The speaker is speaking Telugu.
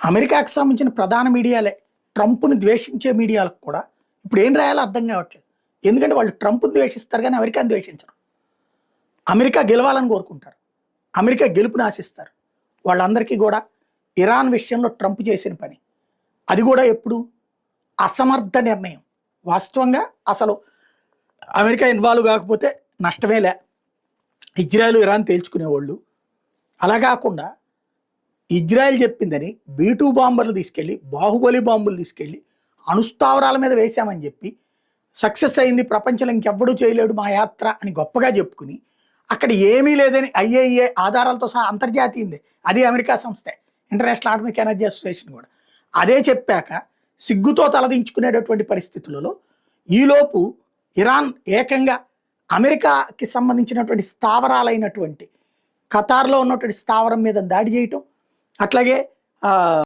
అమెరికాకు సంబంధించిన ప్రధాన మీడియాలే ట్రంప్‌ని ద్వేషించే మీడియాలకు కూడా ఇప్పుడు ఏం రాయాలో అర్థం కావట్లేదు. ఎందుకంటే వాళ్ళు ట్రంప్‌ని ద్వేషిస్తారు గానీ అమెరికాని ద్వేషించరు. అమెరికా గెలవాలని కోరుకుంటారు. అమెరికా గెలుపుని ఆశిస్తారు. వాళ్ళందరికీ గూడా ఇరాన్ విషయంలో ట్రంప్ చేసిన పని. అది గూడా ఎప్పుడు? అసమర్థ నిర్ణయం. వాస్తవంగా అసలు అమెరికా ఇన్వాల్వ్ కాకపోతే నష్టమేలే. Israel, Iran తేల్చుకునేవాళ్ళు. అలా కాకుండా ఇజ్రాయెల్ చెప్పిందని B-2 బాంబర్లు తీసుకెళ్ళి, బాహుబలి బాంబులు తీసుకెళ్ళి అణుస్థావరాల మీద వేశామని చెప్పి సక్సెస్ అయింది, ప్రపంచంలో ఇంకెవ్వడూ చేయలేడు మా యాత్ర అని గొప్పగా చెప్పుకుని, అక్కడ ఏమీ లేదని IAEA ఆధారాలతో సహా అంతర్జాతీయందే, అది అమెరికా సంస్థే, ఇంటర్నేషనల్ అటామిక్ ఎనర్జీ అసోసియేషన్ కూడా అదే చెప్పాక సిగ్గుతో తలదించుకునేటటువంటి పరిస్థితులలో ఈలోపు ఇరాన్ ఏకంగా అమెరికాకి సంబంధించినటువంటి స్థావరాలైనటువంటి ఖతార్లో ఉన్నటువంటి స్థావరం మీద దాడి చేయటం, అట్లాగే